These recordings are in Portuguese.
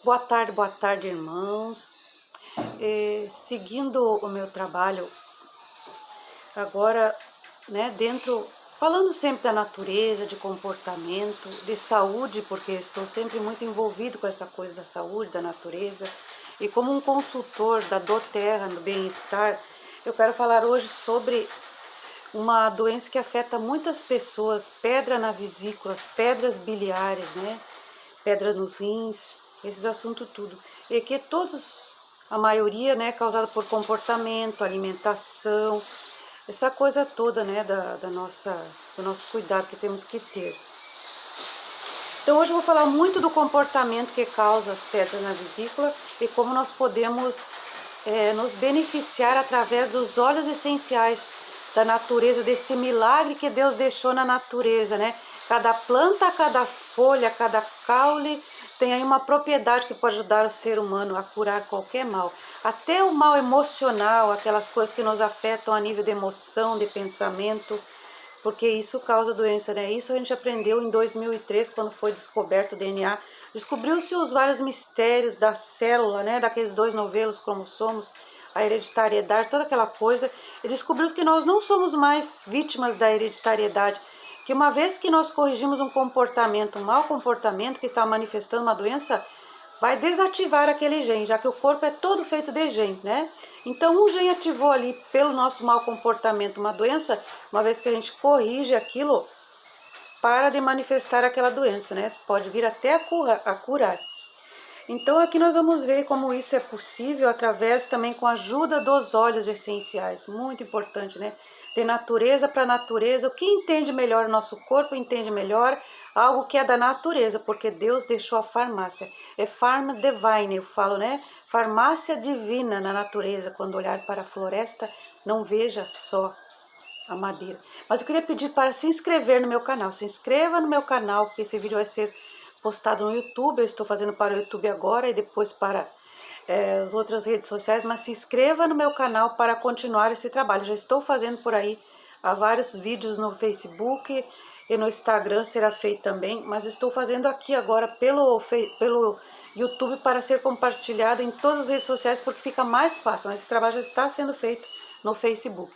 boa tarde, irmãos. Seguindo o meu trabalho agora, né, falando sempre da natureza, de comportamento, de saúde, porque estou sempre muito envolvido com essa coisa da saúde, da natureza, e como um consultor da doTERRA no bem-estar, eu quero falar hoje sobre uma doença que afeta muitas pessoas, pedra na vesícula, pedras biliares, né? Pedra nos rins, esses assuntos tudo. E que a maioria, né, causada por comportamento, alimentação, essa coisa toda, né, do nosso cuidado que temos que ter. Então hoje eu vou falar muito do comportamento que causa as pedras na vesícula e como nós podemos nos beneficiar através dos óleos essenciais da natureza, deste milagre que Deus deixou na natureza, né? Cada planta, cada folha, cada caule tem aí uma propriedade que pode ajudar o ser humano a curar qualquer mal. Até o mal emocional, aquelas coisas que nos afetam a nível de emoção, de pensamento, porque isso causa doença, né? Isso a gente aprendeu em 2003, quando foi descoberto o DNA. Descobriu-se os vários mistérios da célula, né? Daqueles 2 novelos cromossomos, a hereditariedade, toda aquela coisa. E descobriu-se que nós não somos mais vítimas da hereditariedade, que uma vez que nós corrigimos um comportamento, um mau comportamento que está manifestando uma doença, vai desativar aquele gene, já que o corpo é todo feito de gene, né? Então, um gene ativou ali pelo nosso mau comportamento uma doença, uma vez que a gente corrige aquilo, para de manifestar aquela doença, né? Pode vir até a curar. Então, aqui nós vamos ver como isso é possível através também com a ajuda dos óleos essenciais. Muito importante, né? De natureza para natureza. O que entende melhor o nosso corpo entende melhor algo que é da natureza, porque Deus deixou a farmácia. É Farm Divine, eu falo, né? Farmácia divina na natureza. Quando olhar para a floresta, não veja só a madeira. Mas eu queria pedir para se inscrever no meu canal. Se inscreva no meu canal, porque esse vídeo vai ser postado no YouTube. Eu estou fazendo para o YouTube agora e depois para as outras redes sociais. Mas se inscreva no meu canal para continuar esse trabalho. Já estou fazendo por aí há vários vídeos no Facebook e no Instagram será feito também. Mas estou fazendo aqui agora pelo YouTube para ser compartilhado em todas as redes sociais, porque fica mais fácil. Mas esse trabalho já está sendo feito no Facebook.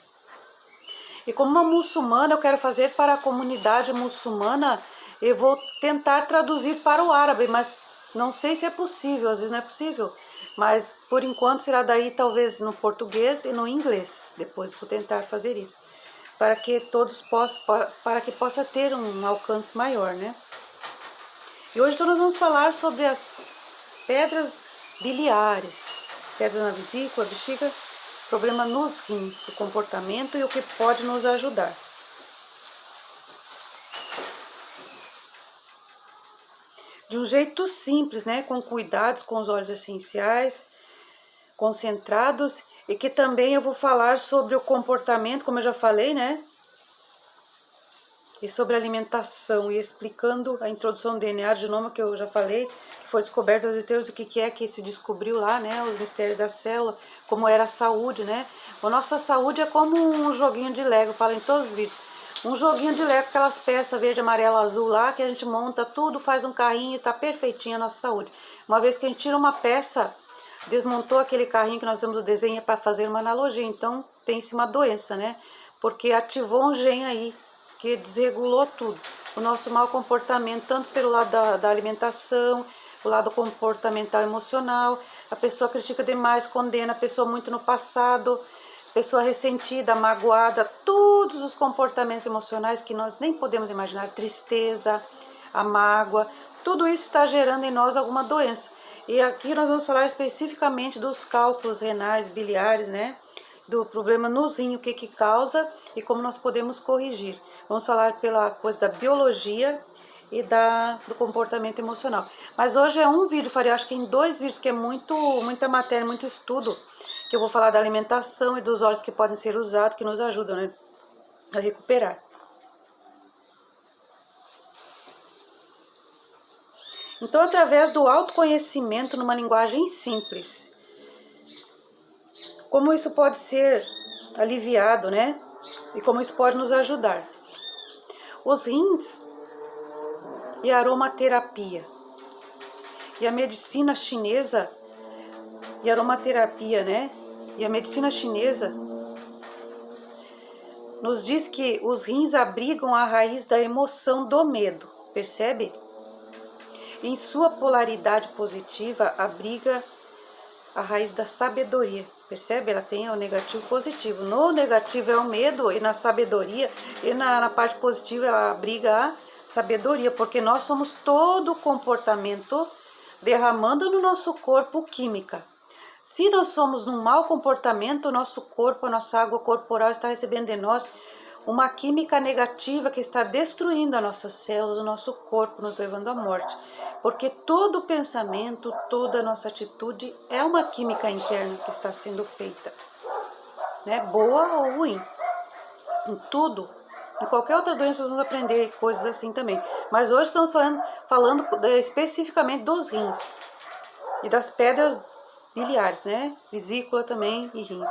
E como uma muçulmana, eu quero fazer para a comunidade muçulmana, eu vou tentar traduzir para o árabe, mas não sei se é possível, às vezes não é possível. Mas por enquanto será daí talvez no português e no inglês. Depois vou tentar fazer isso, para que todos possam, para que possa ter um alcance maior, né? E hoje então nós vamos falar sobre as pedras biliares, pedras na vesícula, bexiga, problema nos rins, o comportamento e o que pode nos ajudar. De um jeito simples, né? Com cuidados, com os óleos essenciais, concentrados, e que também eu vou falar sobre o comportamento, como eu já falei, né? E sobre a alimentação, e explicando a introdução do DNA de genoma que eu já falei, que foi descoberto aos Deus, o que é que se descobriu lá, né? Os mistérios da célula, como era a saúde, né? A nossa saúde é como um joguinho de Lego, eu falo em todos os vídeos. Um joguinho de Lego, aquelas peças verde, amarelo, azul lá, que a gente monta tudo, faz um carrinho e tá perfeitinha a nossa saúde. Uma vez que a gente tira uma peça, desmontou aquele carrinho que nós temos do desenho para fazer uma analogia, então tem-se uma doença, né? Porque ativou um gene aí, que desregulou tudo. O nosso mau comportamento, tanto pelo lado da alimentação, o lado comportamental emocional, a pessoa critica demais, condena a pessoa muito no passado, pessoa ressentida, magoada, todos os comportamentos emocionais que nós nem podemos imaginar, tristeza, a mágoa, tudo isso está gerando em nós alguma doença. E aqui nós vamos falar especificamente dos cálculos renais, biliares, né? Do problema nos rins, o que causa e como nós podemos corrigir. Vamos falar pela coisa da biologia e do comportamento emocional. Mas hoje é um vídeo, farei acho que em 2 vídeos, que é muita matéria, muito estudo, que eu vou falar da alimentação e dos óleos que podem ser usados, que nos ajudam, né, a recuperar. Então, através do autoconhecimento numa linguagem simples, como isso pode ser aliviado, né? E como isso pode nos ajudar. Os rins e aromaterapia. E a medicina chinesa e aromaterapia, né? E a medicina chinesa nos diz que os rins abrigam a raiz da emoção do medo, percebe? Em sua polaridade positiva, abriga a raiz da sabedoria, percebe? Ela tem o negativo e o positivo. No negativo é o medo, e na sabedoria, e na parte positiva ela abriga a sabedoria, porque nós somos todo comportamento derramando no nosso corpo química. Se nós somos num mau comportamento, o nosso corpo, a nossa água corporal está recebendo de nós uma química negativa que está destruindo as nossas células, o nosso corpo, nos levando à morte. Porque todo pensamento, toda a nossa atitude é uma química interna que está sendo feita, né? Boa ou ruim. Em tudo, em qualquer outra doença, nós vamos aprender coisas assim também. Mas hoje estamos falando especificamente dos rins e das pedras biliares, né? Vesícula também e rins.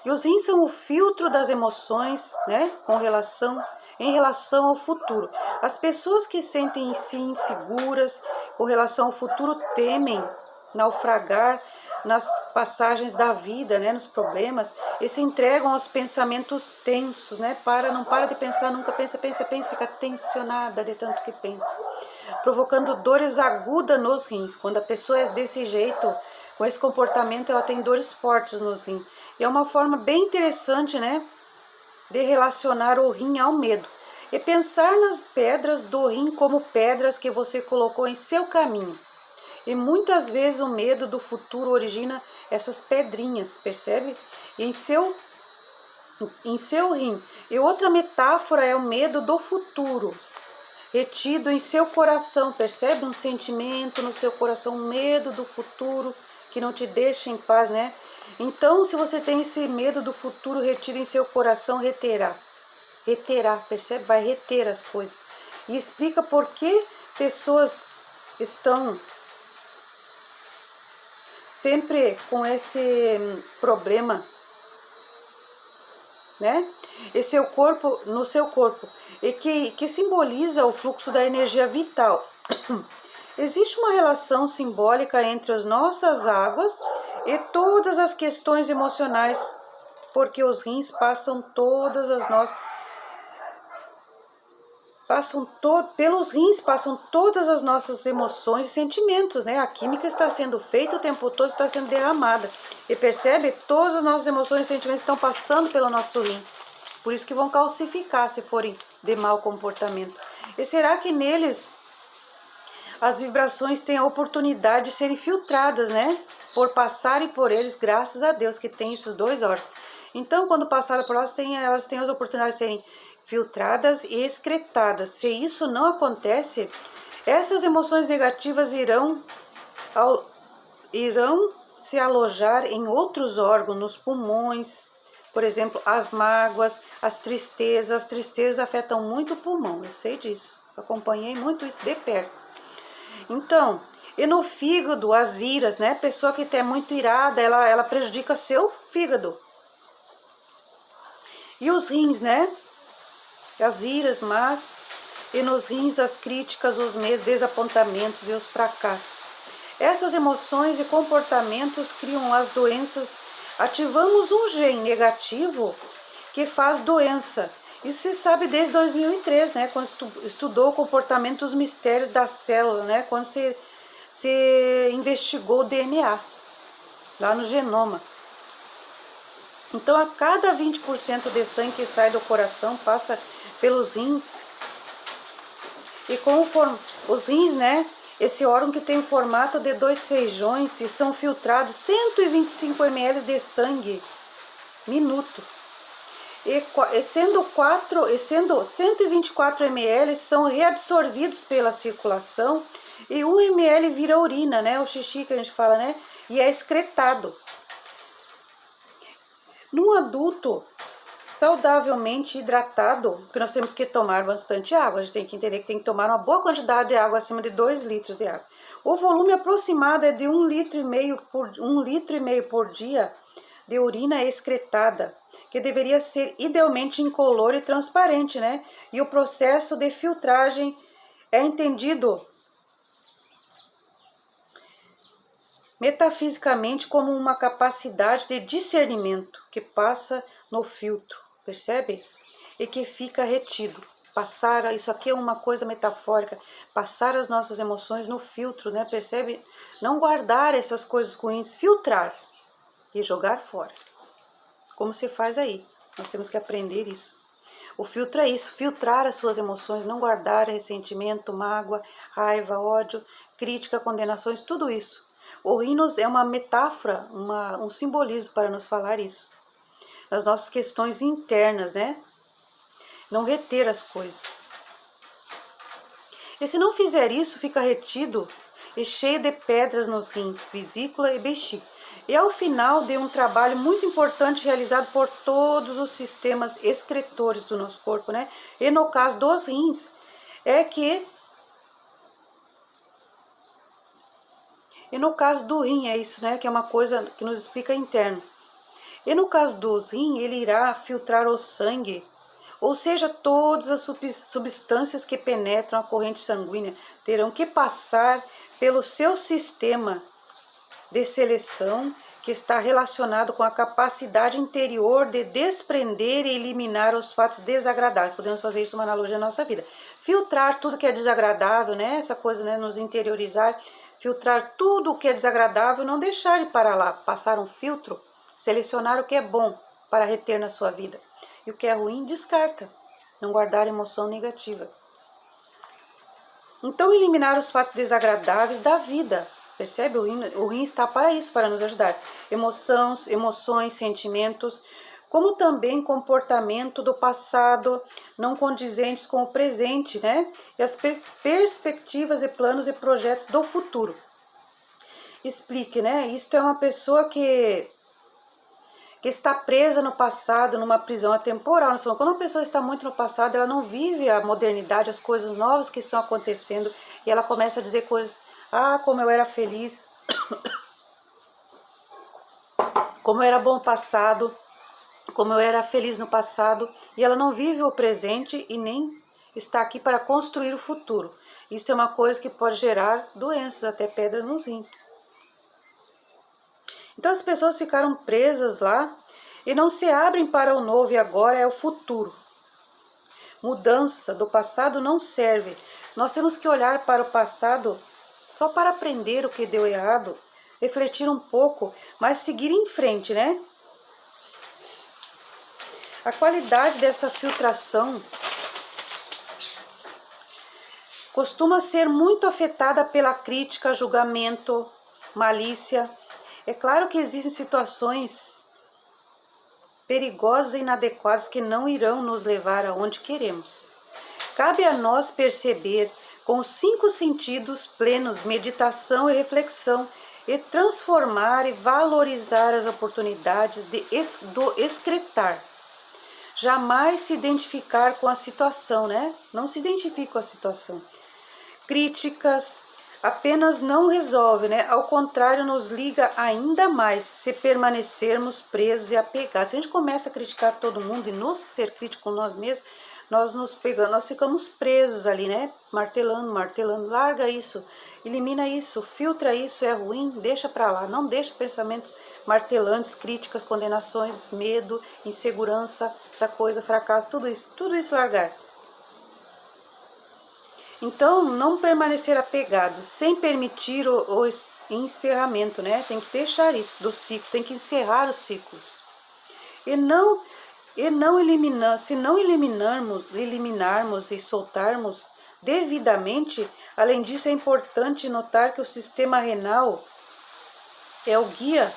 E os rins são o filtro das emoções, né? Em relação ao futuro. As pessoas que sentem-se inseguras com relação ao futuro temem naufragar nas passagens da vida, né? Nos problemas, e se entregam aos pensamentos tensos, né? Não para de pensar, nunca pensa, fica tensionada de tanto que pensa, provocando dores agudas nos rins. Quando a pessoa é desse jeito, com esse comportamento, ela tem dores fortes nos rins. E é uma forma bem interessante, né, de relacionar o rim ao medo. E pensar nas pedras do rim como pedras que você colocou em seu caminho. E muitas vezes o medo do futuro origina essas pedrinhas, percebe? E em seu rim. E outra metáfora é o medo do futuro, retido em seu coração, percebe? Um sentimento no seu coração, um medo do futuro que não te deixa em paz, né? Então, se você tem esse medo do futuro retido em seu coração, reterá, percebe? Vai reter as coisas. E explica por que pessoas estão sempre com esse problema, né? No seu corpo, e que simboliza o fluxo da energia vital. Existe uma relação simbólica entre as nossas águas e todas as questões emocionais, porque os rins pelos rins passam todas as nossas emoções e sentimentos, né? A química está sendo feita o tempo todo, está sendo derramada. E percebe? Todas as nossas emoções e sentimentos estão passando pelo nosso rim. Por isso que vão calcificar se forem de mau comportamento. E será que neles as vibrações têm a oportunidade de serem filtradas, né? Por passarem por eles, graças a Deus que tem esses dois órgãos. Então, quando passaram por elas têm as oportunidades de serem filtradas e excretadas. Se isso não acontece, essas emoções negativas irão se alojar em outros órgãos, nos pulmões, por exemplo, as mágoas, as tristezas. As tristezas afetam muito o pulmão, eu sei disso. Acompanhei muito isso de perto. Então, e no fígado, as iras, né? Pessoa que é muito irada, ela prejudica seu fígado. E os rins, né? As iras, e nos rins as críticas, os medos, desapontamentos e os fracassos. Essas emoções e comportamentos criam as doenças. Ativamos um gene negativo que faz doença. Isso se sabe desde 2003, né? Quando estudou o comportamento dos mistérios da célula, né? Quando se investigou o DNA lá no genoma. Então, a cada 20% de sangue que sai do coração passa pelos rins. E conforme os rins, né? Esse órgão que tem o formato de 2 feijões e são filtrados 125 ml de sangue minuto. E sendo 124 ml são reabsorvidos pela circulação e 1 ml vira urina, né? O xixi que a gente fala, né? E é excretado. Num adulto saudavelmente hidratado, porque nós temos que tomar bastante água, a gente tem que entender que tem que tomar uma boa quantidade de água, acima de 2 litros de água. O volume aproximado é de 1,5 litro por dia de urina excretada, que deveria ser idealmente incolor e transparente, né? E o processo de filtragem é entendido metafisicamente como uma capacidade de discernimento que passa no filtro, percebe? E que fica retido. Passar, isso aqui é uma coisa metafórica, passar as nossas emoções no filtro, né? Percebe? Não guardar essas coisas ruins, filtrar e jogar fora. Como se faz aí? Nós temos que aprender isso. O filtro é isso, filtrar as suas emoções, não guardar ressentimento, mágoa, raiva, ódio, crítica, condenações, tudo isso. O rinos é uma metáfora, um simbolismo para nos falar isso. Nas nossas questões internas, né? Não reter as coisas. E se não fizer isso, fica retido e cheio de pedras nos rins, vesícula e bexiga. E ao final de um trabalho muito importante realizado por todos os sistemas excretores do nosso corpo, né? E no caso dos rins, E no caso do rim, é isso, né? Que é uma coisa que nos explica interno. E no caso dos rins, ele irá filtrar o sangue, ou seja, todas as substâncias que penetram a corrente sanguínea terão que passar pelo seu sistema de seleção, que está relacionado com a capacidade interior de desprender e eliminar os fatos desagradáveis. Podemos fazer isso uma analogia na nossa vida. Filtrar tudo que é desagradável, né? Essa coisa, né? Nos interiorizar, filtrar tudo o que é desagradável, não deixar ir para lá, passar um filtro, selecionar o que é bom para reter na sua vida. E o que é ruim, descarta. Não guardar emoção negativa. Então, eliminar os fatos desagradáveis da vida. Percebe? O rim está para isso, para nos ajudar. Emoções, sentimentos, como também comportamento do passado, não condizentes com o presente, né? E as perspectivas e planos e projetos do futuro. Explique, né? Isto é uma pessoa que está presa no passado, numa prisão atemporal. Quando uma pessoa está muito no passado, ela não vive a modernidade, as coisas novas que estão acontecendo, e ela começa a dizer coisas, como eu era feliz, como era bom passado, como eu era feliz no passado, e ela não vive o presente e nem está aqui para construir o futuro. Isso é uma coisa que pode gerar doenças, até pedra nos rins. Então as pessoas ficaram presas lá e não se abrem para o novo, e agora é o futuro. Mudança do passado não serve. Nós temos que olhar para o passado só para aprender o que deu errado, refletir um pouco, mas seguir em frente, né? A qualidade dessa filtração costuma ser muito afetada pela crítica, julgamento, malícia. É claro que existem situações perigosas e inadequadas que não irão nos levar aonde queremos. Cabe a nós perceber com os 5 sentidos plenos, meditação e reflexão, e transformar e valorizar as oportunidades do excretar. Jamais se identificar com a situação, né? Não se identifique com a situação. Críticas apenas não resolve, né? Ao contrário, nos liga ainda mais se permanecermos presos e apegados. Se a gente começa a criticar todo mundo e nos ser crítico com nós mesmos, nós ficamos presos ali, né? Martelando, larga isso, elimina isso, filtra isso, é ruim, deixa pra lá, não deixa pensamentos martelantes, críticas, condenações, medo, insegurança, essa coisa, fracasso, tudo isso largar. Então, não permanecer apegado, sem permitir o encerramento, né? Tem que deixar isso do ciclo, tem que encerrar os ciclos. Se não eliminarmos e soltarmos devidamente, além disso é importante notar que o sistema renal é o guia,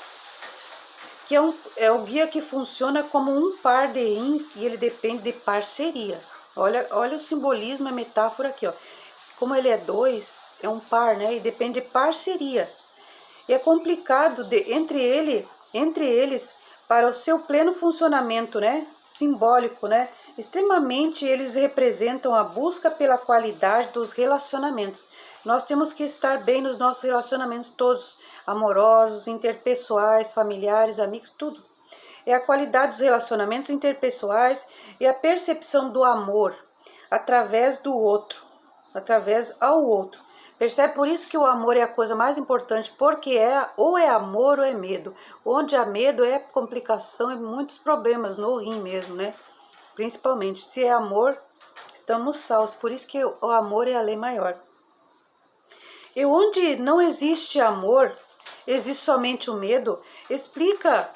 é o guia que funciona como um par de rins, e ele depende de parceria. Olha o simbolismo, a metáfora aqui, ó. Como ele é 2, é um par, né? E depende de parceria. E é complicado entre eles para o seu pleno funcionamento, né? Simbólico, né? Extremamente eles representam a busca pela qualidade dos relacionamentos. Nós temos que estar bem nos nossos relacionamentos todos, amorosos, interpessoais, familiares, amigos, tudo. É a qualidade dos relacionamentos interpessoais e a percepção do amor através ao outro, Percebe? Por isso que o amor é a coisa mais importante, porque ou é amor ou é medo. Onde há medo é complicação e muitos problemas no rim mesmo, né? Principalmente, se é amor, estamos salvos. Por isso que o amor é a lei maior. E onde não existe amor, existe somente o medo. Explicar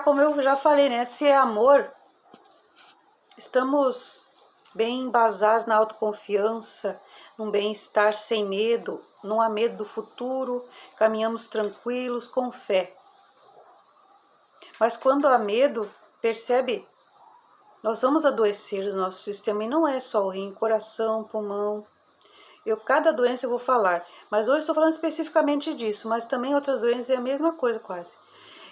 como eu já falei, né? Se é amor, estamos bem embasados na autoconfiança, num bem-estar sem medo, não há medo do futuro, caminhamos tranquilos, com fé. Mas quando há medo, percebe? Nós vamos adoecer o nosso sistema, e não é só o rim, coração, pulmão. Cada doença eu vou falar, mas hoje estou falando especificamente disso, mas também outras doenças é a mesma coisa quase.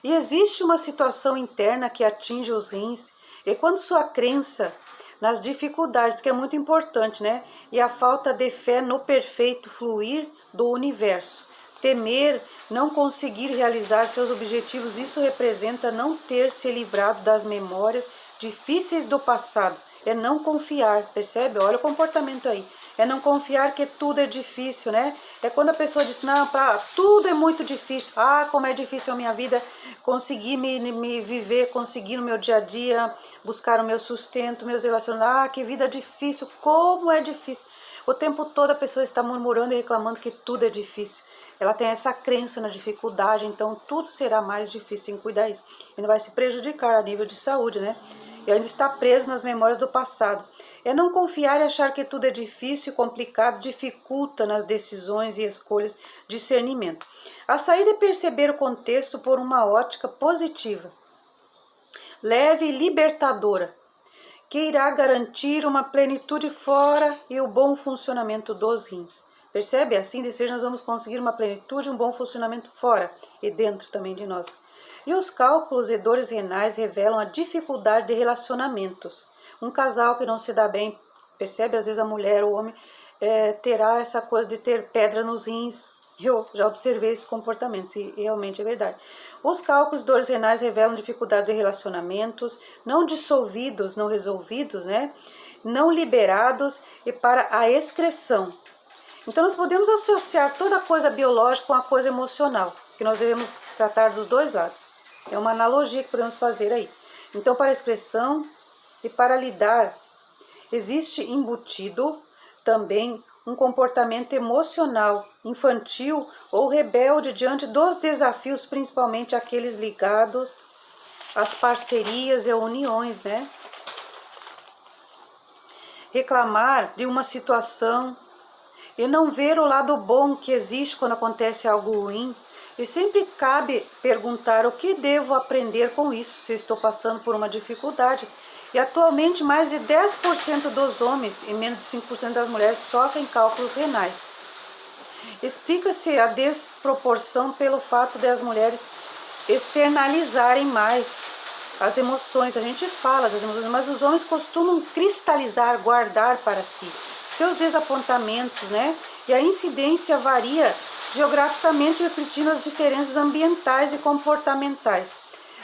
E existe uma situação interna que atinge os rins, e quando sua crença nas dificuldades, que é muito importante, né? E a falta de fé no perfeito fluir do universo. Temer, não conseguir realizar seus objetivos, isso representa não ter se livrado das memórias difíceis do passado. É não confiar, percebe? Olha o comportamento aí. É não confiar que tudo é difícil, né? É quando a pessoa diz, não, tudo é muito difícil. Ah, como é difícil a minha vida, conseguir me viver, conseguir no meu dia a dia, buscar o meu sustento, meus relacionamentos. Ah, que vida difícil, como é difícil. O tempo todo a pessoa está murmurando e reclamando que tudo é difícil. Ela tem essa crença na dificuldade, então tudo será mais difícil em cuidar isso. Ainda vai se prejudicar a nível de saúde, né? E ainda está preso nas memórias do passado. É não confiar e achar que tudo é difícil e complicado, dificulta nas decisões e escolhas discernimento. A saída é perceber o contexto por uma ótica positiva, leve e libertadora, que irá garantir uma plenitude fora e o bom funcionamento dos rins. Percebe? Assim de ser, nós vamos conseguir uma plenitude e um bom funcionamento fora e dentro também de nós. E os cálculos e dores renais revelam a dificuldade de relacionamentos. Um casal que não se dá bem, percebe? Às vezes a mulher ou o homem terá essa coisa de ter pedra nos rins. Eu já observei esse comportamento, e realmente é verdade. Os cálculos e dores renais revelam dificuldade de relacionamentos, não dissolvidos, não resolvidos, né? Não liberados e para a excreção. Então nós podemos associar toda coisa biológica com a coisa emocional, que nós devemos tratar dos dois lados. É uma analogia que podemos fazer aí. Então, para a excreção e para lidar, existe embutido também um comportamento emocional, infantil ou rebelde diante dos desafios, principalmente aqueles ligados às parcerias e uniões, né? Reclamar de uma situação e não ver o lado bom que existe quando acontece algo ruim. E sempre cabe perguntar o que devo aprender com isso, se estou passando por uma dificuldade. E atualmente mais de 10% dos homens e menos de 5% das mulheres sofrem cálculos renais. Explica-se a desproporção pelo fato de as mulheres externalizarem mais as emoções. A gente fala das emoções, mas os homens costumam cristalizar, guardar para si seus desapontamentos, né? E a incidência varia geograficamente, refletindo as diferenças ambientais e comportamentais.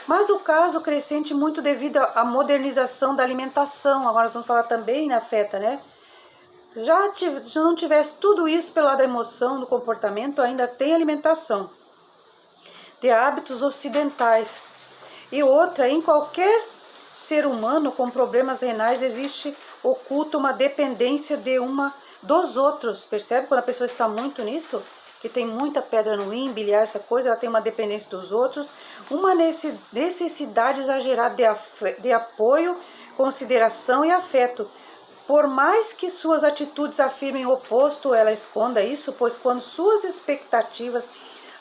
Mas o caso crescente muito devido à modernização da alimentação. Agora nós vamos falar também, né, afeta, né? Já não tivesse tudo isso pelo lado da emoção, do comportamento, ainda tem alimentação, de hábitos ocidentais. E outra, em qualquer ser humano com problemas renais existe oculta uma dependência dos outros. Percebe quando a pessoa está muito nisso? Que tem muita pedra no rim, biliar, essa coisa, ela tem uma dependência dos outros, uma necessidade exagerada de apoio, consideração e afeto. Por mais que suas atitudes afirmem o oposto, ela esconda isso, pois quando suas expectativas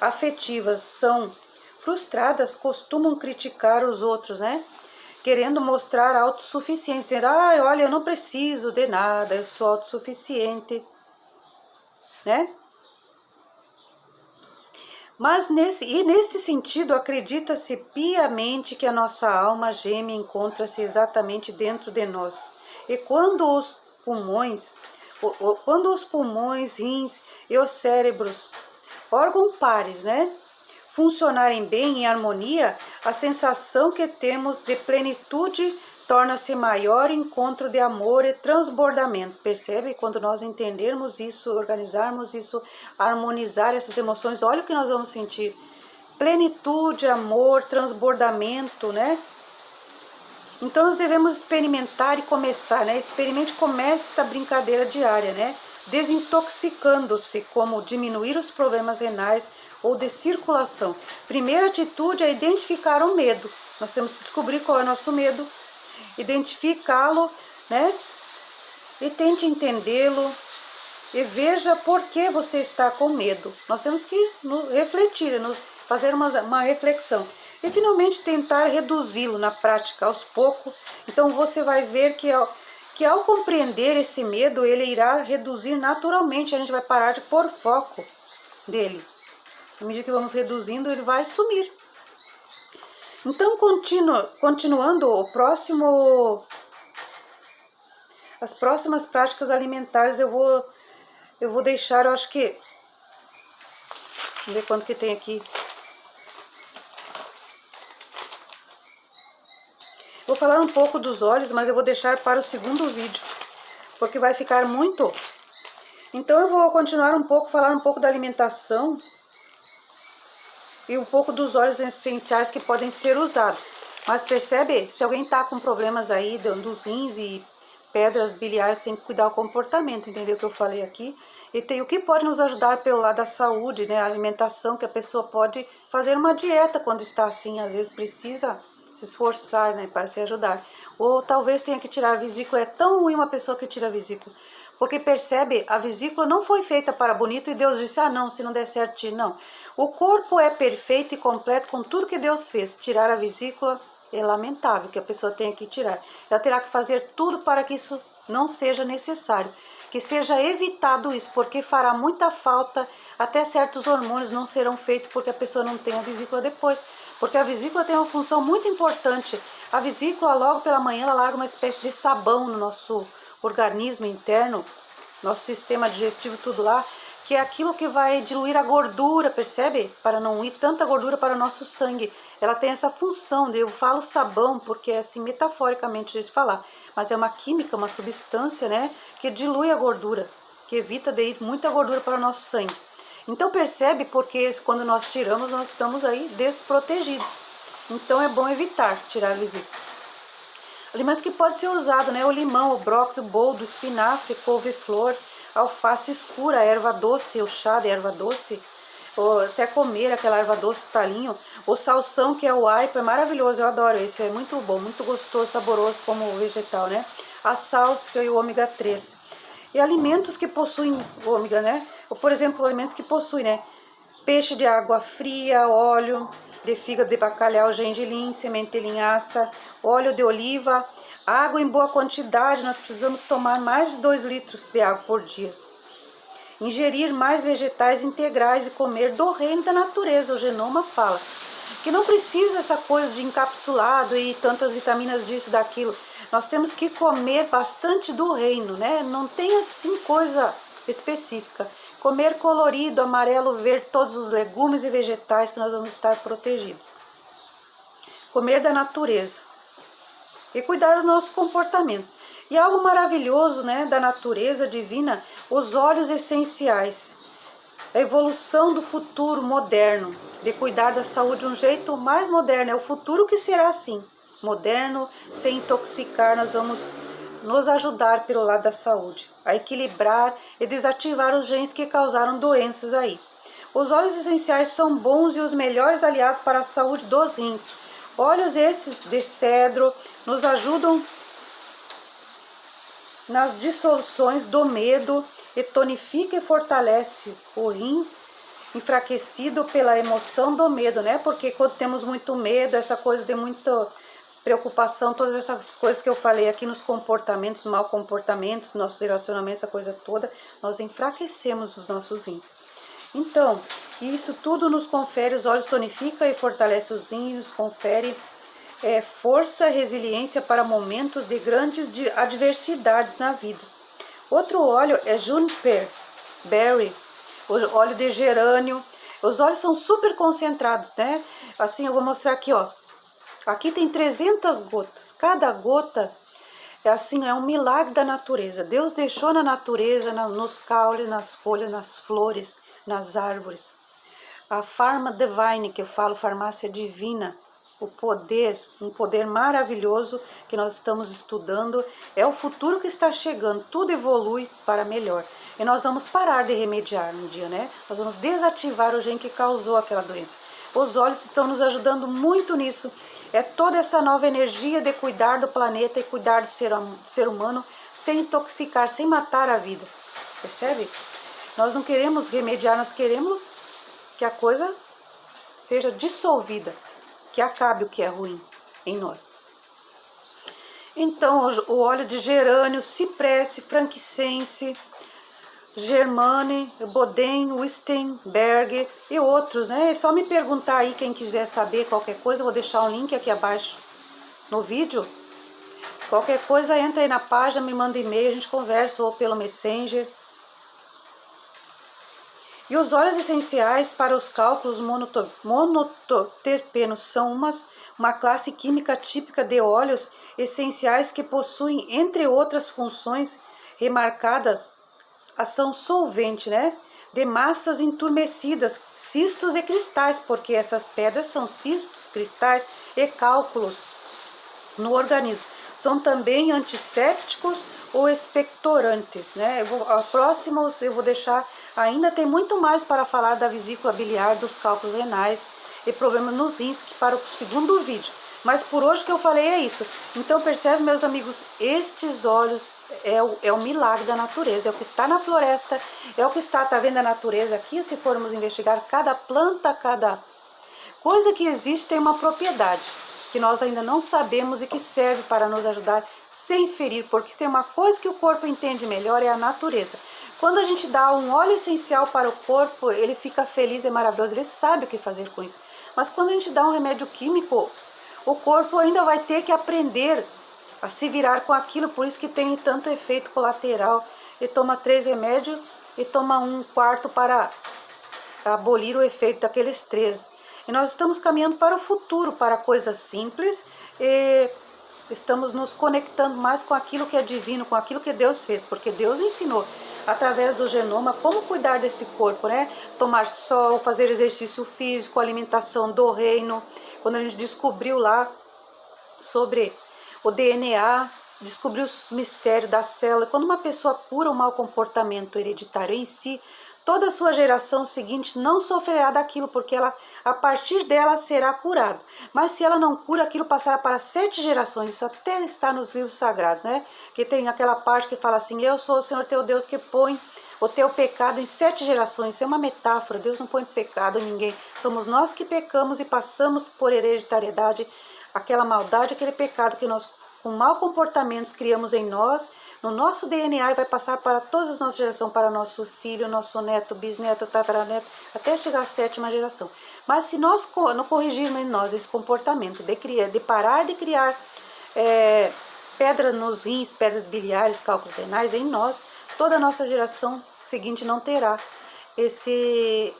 afetivas são frustradas, costumam criticar os outros, né? Querendo mostrar autossuficiência, dizer, olha, eu não preciso de nada, eu sou autossuficiente, né? Mas nesse sentido, acredita-se piamente que a nossa alma gêmea encontra-se exatamente dentro de nós. E quando os pulmões, rins e os cérebros, órgãos pares, né, funcionarem bem em harmonia, a sensação que temos de plenitude torna-se maior encontro de amor e transbordamento. Percebe? Quando nós entendermos isso, organizarmos isso, harmonizar essas emoções, olha o que nós vamos sentir. Plenitude, amor, transbordamento, né? Então nós devemos experimentar e começar, né? Experimente e comece esta brincadeira diária, né? Desintoxicando-se, como diminuir os problemas renais ou de circulação. Primeira atitude é identificar o medo. Nós temos que descobrir qual é o nosso medo, identificá-lo, né? E tente entendê-lo e veja por que você está com medo. Nós temos que refletir, fazer uma reflexão e finalmente tentar reduzi-lo na prática aos poucos. Então você vai ver que ao compreender esse medo, ele irá reduzir naturalmente, a gente vai parar de pôr foco dele. À medida que vamos reduzindo, ele vai sumir. Então, continuando as próximas práticas alimentares, eu vou deixar, eu acho que, vamos ver quanto que tem aqui. Vou falar um pouco dos olhos, mas eu vou deixar para o segundo vídeo, porque vai ficar muito. Então eu vou continuar falar um pouco da alimentação e um pouco dos óleos essenciais que podem ser usados. Mas percebe, se alguém está com problemas aí dos rins e pedras biliares, tem que cuidar do comportamento, entendeu o que eu falei aqui? E tem o que pode nos ajudar pelo lado da saúde, né? A alimentação, que a pessoa pode fazer uma dieta quando está assim, às vezes precisa se esforçar, né, para se ajudar. Ou talvez tenha que tirar a vesícula. É tão ruim uma pessoa que tira a vesícula. Porque percebe, a vesícula não foi feita para bonito e Deus disse, ah não, se não der certo, tira. Não. O corpo é perfeito e completo com tudo que Deus fez. Tirar a vesícula é lamentável que a pessoa tenha que tirar. Ela terá que fazer tudo para que isso não seja necessário. Que seja evitado isso, porque fará muita falta, até certos hormônios não serão feitos porque a pessoa não tem a vesícula depois. Porque a vesícula tem uma função muito importante. A vesícula, logo pela manhã, ela larga uma espécie de sabão no nosso organismo interno, nosso sistema digestivo, tudo lá, que é aquilo que vai diluir a gordura, percebe? Para não ir tanta gordura para o nosso sangue. Ela tem essa função, eu falo sabão porque é assim metaforicamente de falar, mas é uma química, uma substância, né, que dilui a gordura, que evita de ir muita gordura para o nosso sangue. Então percebe, porque quando nós tiramos, nós estamos aí desprotegidos. Então é bom evitar tirar a vesícula. Alimentos que pode ser usado, né? O limão, o brócolis, o boldo, o espinafre, couve-flor, alface escura, a erva doce, o chá de erva doce, ou até comer aquela erva doce, talinho. O salsão, que é o aipo, é maravilhoso, eu adoro esse, é muito bom, muito gostoso, saboroso como vegetal, né? A salsa e o ômega 3. E alimentos que possuem ômega, né? Ou, por exemplo, alimentos que possuem, né? Peixe de água fria, óleo de fígado de bacalhau, gengelim, semente de linhaça, óleo de oliva, água em boa quantidade. Nós precisamos tomar mais de 2 litros de água por dia. Ingerir mais vegetais integrais e comer do reino da natureza. O genoma fala que não precisa essa coisa de encapsulado e tantas vitaminas disso, daquilo. Nós temos que comer bastante do reino, né? Não tem assim coisa específica. Comer colorido, amarelo, verde, todos os legumes e vegetais que nós vamos estar protegidos. Comer da natureza. E cuidar do nosso comportamento. E algo maravilhoso, né, da natureza divina, os óleos essenciais. A evolução do futuro moderno, de cuidar da saúde de um jeito mais moderno. É o futuro que será assim, moderno, sem intoxicar. Nós vamos nos ajudar pelo lado da saúde, a equilibrar e desativar os genes que causaram doenças aí. Os óleos essenciais são bons e os melhores aliados para a saúde dos rins. Óleos esses de cedro nos ajudam nas dissoluções do medo e tonifica e fortalece o rim enfraquecido pela emoção do medo, né? Porque quando temos muito medo, essa coisa de muita preocupação, todas essas coisas que eu falei aqui nos comportamentos, mal comportamentos, nossos relacionamentos, essa coisa toda, nós enfraquecemos os nossos rins. Então, isso tudo nos confere, os óleos tonifica e fortalece os rins, nos confere força e resiliência para momentos de grandes adversidades na vida. Outro óleo é Juniper Berry, o óleo de gerânio. Os óleos são super concentrados, né? Assim, eu vou mostrar aqui, ó. Aqui tem 300 gotas. Cada gota é assim, é um milagre da natureza. Deus deixou na natureza, nos caules, nas folhas, nas flores, nas árvores. A Pharma Divine, que eu falo, farmácia divina, o poder, um poder maravilhoso que nós estamos estudando, é o futuro que está chegando, tudo evolui para melhor. E nós vamos parar de remediar um dia, né? Nós vamos desativar o gene que causou aquela doença. Os óleos estão nos ajudando muito nisso. É toda essa nova energia de cuidar do planeta e cuidar do ser humano sem intoxicar, sem matar a vida. Percebe? Nós não queremos remediar, nós queremos que a coisa seja dissolvida, que acabe o que é ruim em nós. Então, o óleo de gerânio, cipreste, frankincense, germane, boden, Wittenberg e outros, né? É só me perguntar aí, quem quiser saber qualquer coisa, eu vou deixar um link aqui abaixo no vídeo. Qualquer coisa, entra aí na página, me manda e-mail, a gente conversa ou pelo Messenger. E os óleos essenciais para os cálculos monoterpenos são uma classe química típica de óleos essenciais que possuem, entre outras funções remarcadas, ação solvente, né? De massas entumecidas, cistos e cristais, porque essas pedras são cistos, cristais e cálculos no organismo. São também antissépticos ou expectorantes, né? Próximos eu vou deixar, ainda tem muito mais para falar da vesícula biliar, dos cálculos renais e problemas nos rins, que para o segundo vídeo. Mas por hoje que eu falei é isso. Então percebe, meus amigos, estes óleos é o milagre da natureza, é o que está na floresta, é o que está, tá vendo a natureza aqui? Se formos investigar cada planta, cada coisa que existe tem uma propriedade que nós ainda não sabemos e que serve para nos ajudar sem ferir, porque se é uma coisa que o corpo entende melhor é a natureza. Quando a gente dá um óleo essencial para o corpo, ele fica feliz, é maravilhoso, ele sabe o que fazer com isso. Mas quando a gente dá um remédio químico, o corpo ainda vai ter que aprender a se virar com aquilo, por isso que tem tanto efeito colateral. Ele toma 3 remédios e toma 1/4 para abolir o efeito daqueles 3. E nós estamos caminhando para o futuro, para coisas simples, e estamos nos conectando mais com aquilo que é divino, com aquilo que Deus fez, porque Deus ensinou através do genoma como cuidar desse corpo, né? Tomar sol, fazer exercício físico, alimentação do reino. Quando a gente descobriu lá sobre o DNA, descobriu o mistério da célula. Quando uma pessoa cura o mau comportamento hereditário em si, toda a sua geração seguinte não sofrerá daquilo, porque ela, a partir dela será curado. Mas se ela não cura, aquilo passará para 7 gerações. Isso até está nos livros sagrados, né? Que tem aquela parte que fala assim: eu sou o Senhor teu Deus que põe o teu pecado em 7 gerações. Isso é uma metáfora. Deus não põe pecado em ninguém. Somos nós que pecamos e passamos por hereditariedade aquela maldade, aquele pecado que nós, com mau comportamentos, criamos em nós, no nosso DNA, e vai passar para todas as nossas gerações, para nosso filho, nosso neto, bisneto, tataraneto, até chegar à 7ª geração. Mas se nós não corrigirmos em nós esse comportamento de parar de criar pedras nos rins, pedras biliares, cálculos renais em nós, toda a nossa geração seguinte não terá esse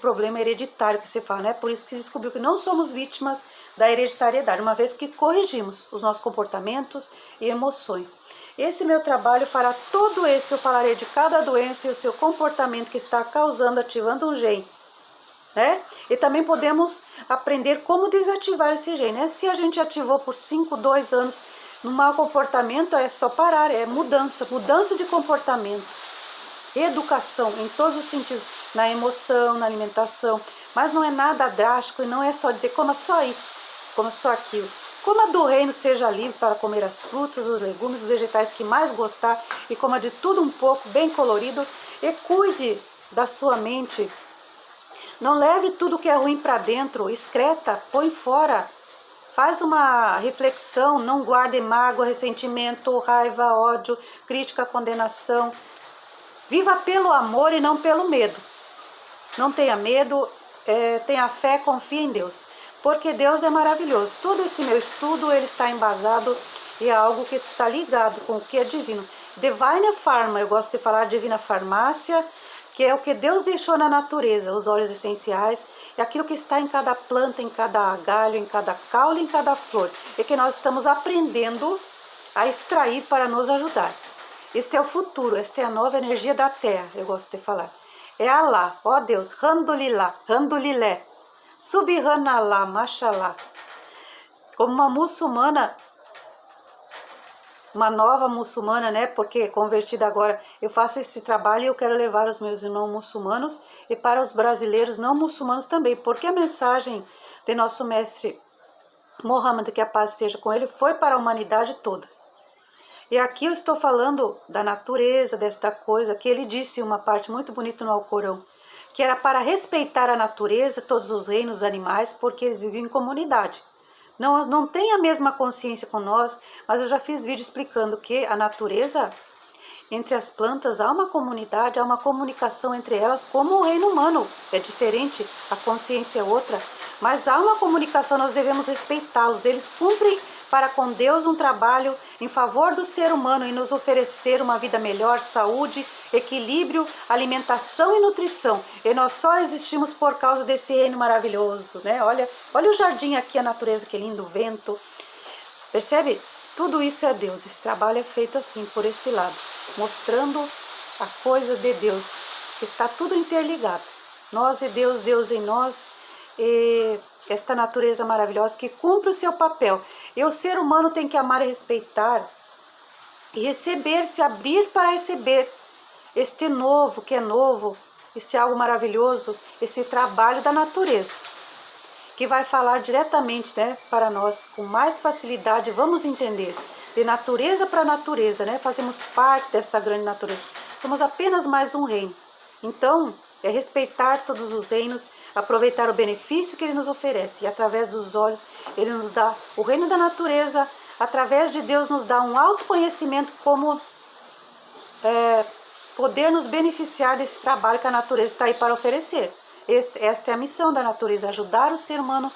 problema hereditário que se fala, né? Por isso que se descobriu que não somos vítimas da hereditariedade, uma vez que corrigimos os nossos comportamentos e emoções. Esse meu trabalho fará todo esse, eu falarei de cada doença e o seu comportamento que está causando, ativando um gene, né? E também podemos aprender como desativar esse gene, né? Se a gente ativou por 2 anos no mau comportamento, é só parar, é mudança de comportamento. Educação em todos os sentidos, na emoção, na alimentação, mas não é nada drástico e não é só dizer coma só isso, coma só aquilo. Coma do reino, seja livre para comer as frutas, os legumes, os vegetais que mais gostar e coma de tudo um pouco, bem colorido, e cuide da sua mente. Não leve tudo que é ruim para dentro, excreta, põe fora. Faz uma reflexão, não guarde mágoa, ressentimento, raiva, ódio, crítica, condenação. Viva pelo amor e não pelo medo. Não tenha medo, tenha fé, confie em Deus. Porque Deus é maravilhoso. Todo esse meu estudo, ele está embasado e é algo que está ligado com o que é divino. Divine Pharma, eu gosto de falar Divina Farmácia, que é o que Deus deixou na natureza, os óleos essenciais, e aquilo que está em cada planta, em cada galho, em cada caule, em cada flor, e que nós estamos aprendendo a extrair para nos ajudar. Este é o futuro, esta é a nova energia da Terra, eu gosto de falar. É Alá, ó Deus, Handulilá, Handulilé, Subhanallah, Mashallah. Como uma muçulmana, uma nova muçulmana, né? Porque convertida agora, eu faço esse trabalho e eu quero levar os meus irmãos muçulmanos e para os brasileiros não muçulmanos também, porque a mensagem de nosso mestre Mohammed, que a paz esteja com ele, foi para a humanidade toda. E aqui eu estou falando da natureza, desta coisa que ele disse uma parte muito bonita no Alcorão, que era para respeitar a natureza, todos os reinos, os animais, porque eles viviam em comunidade. Não tem a mesma consciência com nós, mas eu já fiz vídeo explicando que a natureza, entre as plantas, há uma comunidade, há uma comunicação entre elas, como o reino humano. É diferente, a consciência é outra, mas há uma comunicação, nós devemos respeitá-los. Eles cumprem para com Deus um trabalho em favor do ser humano e nos oferecer uma vida melhor, saúde, equilíbrio, alimentação e nutrição. E nós só existimos por causa desse reino maravilhoso, né? Olha o jardim aqui, a natureza, que lindo, o vento. Percebe? Tudo isso é Deus. Esse trabalho é feito assim, por esse lado, mostrando a coisa de Deus. Está tudo interligado. Nós e Deus, Deus em nós, e esta natureza maravilhosa que cumpre o seu papel. E o ser humano tem que amar e respeitar e receber, se abrir para receber este novo, que é novo, esse algo maravilhoso, esse trabalho da natureza, que vai falar diretamente, né, para nós com mais facilidade. Vamos entender de natureza para natureza, né? Fazemos parte dessa grande natureza. Somos apenas mais um reino. Então, é respeitar todos os reinos, aproveitar o benefício que ele nos oferece. E através dos olhos, ele nos dá o reino da natureza. Através de Deus, nos dá um autoconhecimento, como poder nos beneficiar desse trabalho que a natureza está aí para oferecer. Esta é a missão da natureza, ajudar o ser humano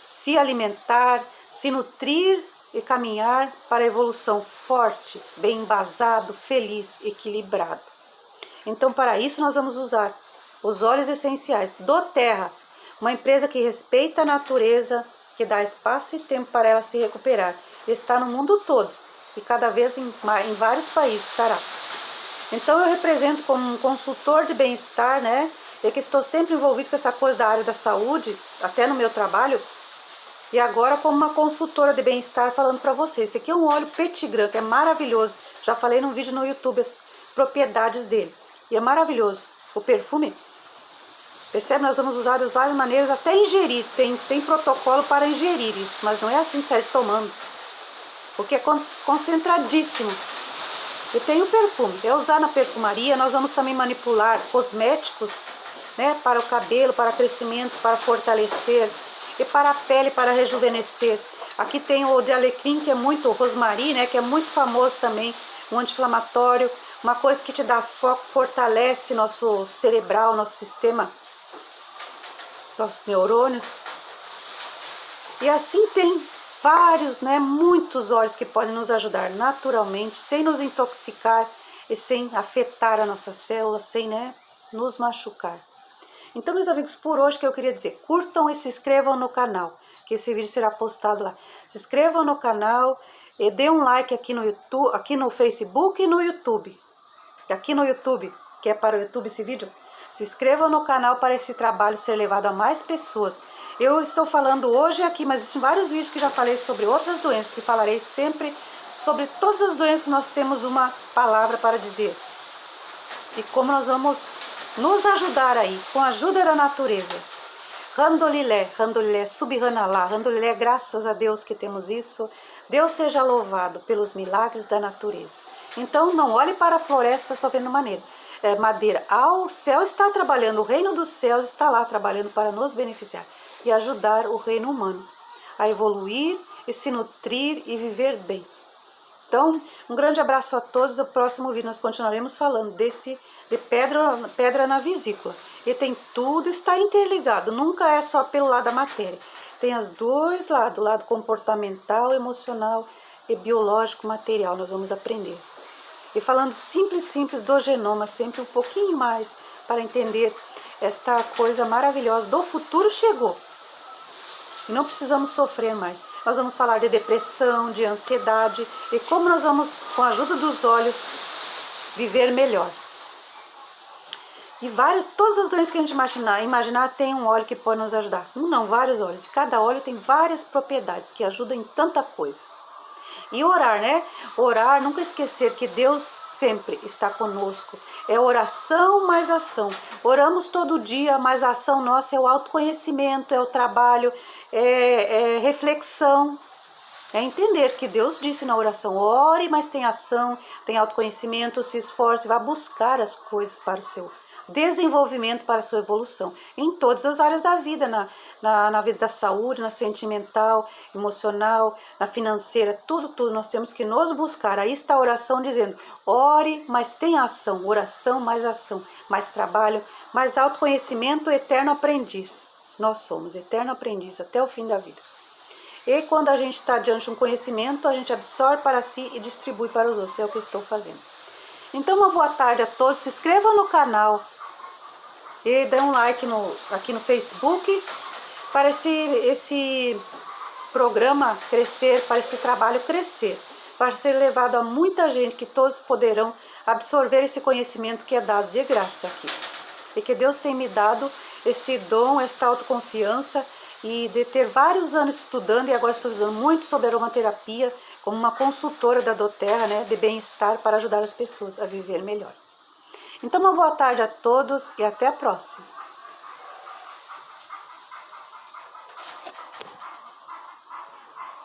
se alimentar, se nutrir e caminhar para a evolução forte, bem embasado, feliz, equilibrado. Então, para isso, nós vamos usar os óleos essenciais do Terra, uma empresa que respeita a natureza, que dá espaço e tempo para ela se recuperar. Está no mundo todo e cada vez em vários países estará. Então, eu represento como um consultor de bem-estar, né? E que estou sempre envolvido com essa coisa da área da saúde, até no meu trabalho. E agora como uma consultora de bem-estar falando para vocês. Esse aqui é um óleo Petit Grand, que é maravilhoso. Já falei num vídeo no YouTube as propriedades dele. E é maravilhoso. O perfume, percebe? Nós vamos usar das várias maneiras, até ingerir. Tem protocolo para ingerir isso, mas não é assim sair tomando. Porque é concentradíssimo. E tem o perfume. É usar na perfumaria. Nós vamos também manipular cosméticos, né, para o cabelo, para crescimento, para fortalecer, e para a pele, para rejuvenescer. Aqui tem o de alecrim, que é muito, rosmarim, né, que é muito famoso também, um anti-inflamatório, uma coisa que te dá foco, fortalece nosso cerebral, nosso sistema, nossos neurônios. E assim tem vários, né, muitos óleos que podem nos ajudar naturalmente, sem nos intoxicar e sem afetar a nossa célula, sem, né, nos machucar. Então, meus amigos, por hoje que eu queria dizer, curtam e se inscrevam no canal, que esse vídeo será postado lá. Se inscrevam no canal e dê um like aqui no YouTube, aqui no Facebook e no YouTube. Aqui no YouTube, que é para o YouTube esse vídeo. Se inscrevam no canal para esse trabalho ser levado a mais pessoas. Eu estou falando hoje aqui, mas existem vários vídeos que já falei sobre outras doenças e falarei sempre sobre todas as doenças. Nós temos uma palavra para dizer. E como nós vamos nos ajudar aí, com a ajuda da natureza. Handolilé, Handolilé, Subhanallah, Handolilé, graças a Deus que temos isso. Deus seja louvado pelos milagres da natureza. Então, não olhe para a floresta só vendo madeira. O céu está trabalhando, o reino dos céus está lá trabalhando para nos beneficiar e ajudar o reino humano a evoluir e se nutrir e viver bem. Então, um grande abraço a todos. No próximo vídeo nós continuaremos falando de pedra na vesícula. E tem tudo, está interligado, nunca é só pelo lado da matéria. Tem os dois lados, o lado comportamental, emocional e biológico, material, nós vamos aprender. E falando simples do genoma, sempre um pouquinho mais, para entender esta coisa maravilhosa do futuro chegou. E não precisamos sofrer mais. Nós vamos falar de depressão, de ansiedade e como nós vamos, com a ajuda dos olhos, viver melhor. E todas as doenças que a gente imaginar tem um óleo que pode nos ajudar. Não, vários óleos. Cada óleo tem várias propriedades que ajudam em tanta coisa. E orar, né? Orar, nunca esquecer que Deus sempre está conosco. É oração mais ação. Oramos todo dia, mas a ação nossa é o autoconhecimento, é o trabalho, é reflexão. É entender que Deus disse na oração, ore, mas tem ação, tem autoconhecimento, se esforce, vá buscar as coisas para o seu desenvolvimento, para a sua evolução, em todas as áreas da vida, na vida da saúde, na sentimental, emocional, na financeira, tudo, nós temos que nos buscar. Aí está a oração dizendo, ore, mas tem ação, oração mais trabalho, mais autoconhecimento, eterno aprendiz. Nós somos eterno aprendiz até o fim da vida. E quando a gente está diante de um conhecimento, a gente absorve para si e distribui para os outros. É o que eu estou fazendo. Então, uma boa tarde a todos. Se inscrevam no canal e dê um like aqui no Facebook para esse programa crescer, para esse trabalho crescer, para ser levado a muita gente, que todos poderão absorver esse conhecimento que é dado de graça aqui. E que Deus tem me dado esse dom, esta autoconfiança, e de ter vários anos estudando, e agora estou estudando muito sobre aromaterapia, como uma consultora da doTERRA, né, de bem-estar, para ajudar as pessoas a viver melhor. Então, uma boa tarde a todos e até a próxima.